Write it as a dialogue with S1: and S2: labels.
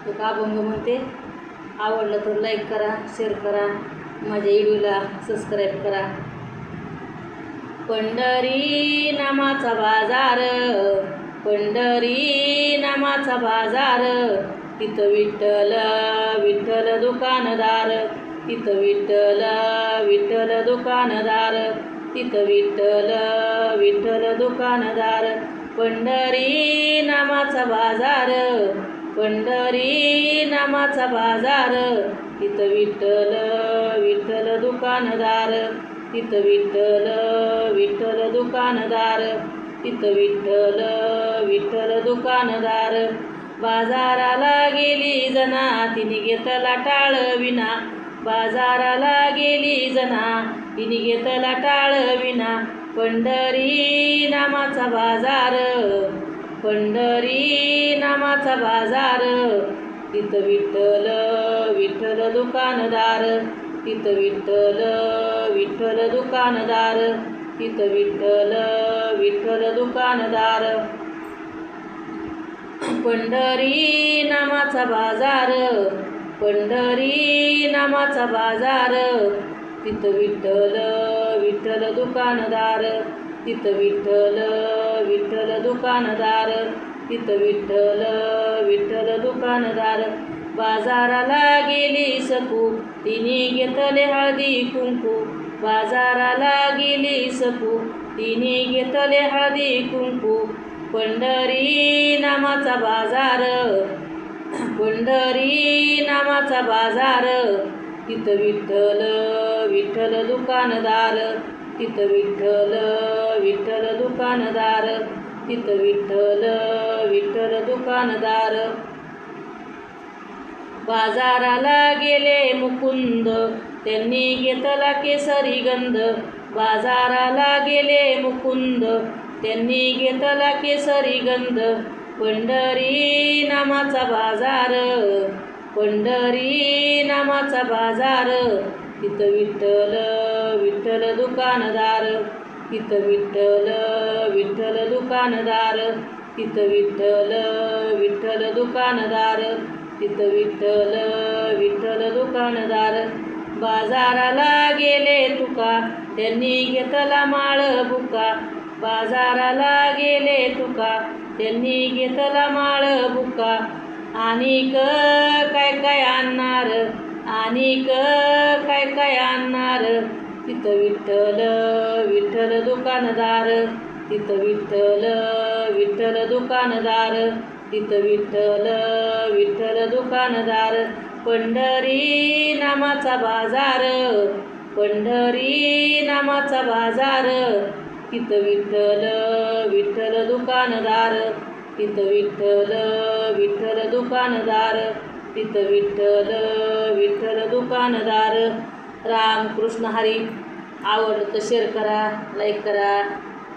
S1: एक अभंग म्हणते. आवडलं तर लाईक करा, शेअर करा, माझ्या व्हिडिओला सबस्क्राईब करा. पंढरी नामाचा बाजार, पंढरी नामाचा बाजार, तिथं विठ्ठल विठ्ठल दुकानदार, तिथं विठ्ठल विठ्ठल दुकानदार, तिथं विठ्ठल विठ्ठल दुकानदार. पंढरी नामाचा बाजार, पंढरी नामाचा बाजार, तिथं विठ्ठल विठ्ठल दुकानदार, तिथं विठ्ठल विठ्ठल दुकानदार, तिथं विठ्ठल विठ्ठल दुकानदार. बाजाराला गेली जना तिने घेतला टाळ विना, बाजाराला गेली जना तिने घेतला टाळ विना. पंढरी नामाचा बाजार, पंढरी नामाचा बाजार, तिथं विठ्ठल विठ्ठल दुकानदार, तिथं विठ्ठल विठ्ठल दुकानदार, तिथं विठ्ठल विठ्ठल दुकानदार. पंढरी नामाचा बाजार, पंढरी नामाचा बाजार, तिथं विठ्ठल विठ्ठल दुकानदार, तिथं विठ्ठल विठ्ठल दुकानदार, तिथं विठ्ठल विठ्ठल दुकानदार. बाजाराला गेली सकू तिने घेतले हळदी कुंकू, बाजाराला गेली सकू तिने घेतले हळदी कुंकू. पंढरी नामाचा बाजार, पंढरी नामाचा बाजार, तिथं विठ्ठल विठ्ठल दुकानदार, तिथं विठ्ठल विठ्ठल दुकानदार, तिथं विठ्ठल विठ्ठल दुकानदार. बाजाराला गेले मुकुंद त्यांनी घेतला केसरी गंध, बाजाराला गेले मुकुंद त्यांनी घेतला केसरी गंध. पंढरी नामाचा बाजार, पंढरी नामाचा बाजार, तिथं विठ्ठल विठ्ठल दुकानदार, तिथं विठ्ठल विठ्ठल दुकानदार, तिथं विठ्ठल विठ्ठल दुकानदार, तिथं विठ्ठल विठ्ठल दुकानदार. बाजाराला गेले तुका त्यांनी घेतला माळ बुका, बाजाराला गेले तुका त्यांनी घेतला माळ बुका. आणिक काय काय आणणार, आणिक काय काय आणणार, तिथं विठ्ठल विठ्ठल दुकानदार, तिथं विठ्ठल विठ्ठल दुकानदार, तिथं विठ्ठल विठ्ठल दुकानदार. पंढरी नामाचा बाजार, पंढरी नामाचा बाजार, तिथं विठ्ठल विठ्ठल दुकानदार, तिथं विठ्ठल विठ्ठल दुकानदार, तिथं विठ्ठल विठ्ठल दुकानदार. रामकृष्ण हरी. आवडलं तर शेअर करा, लाईक करा.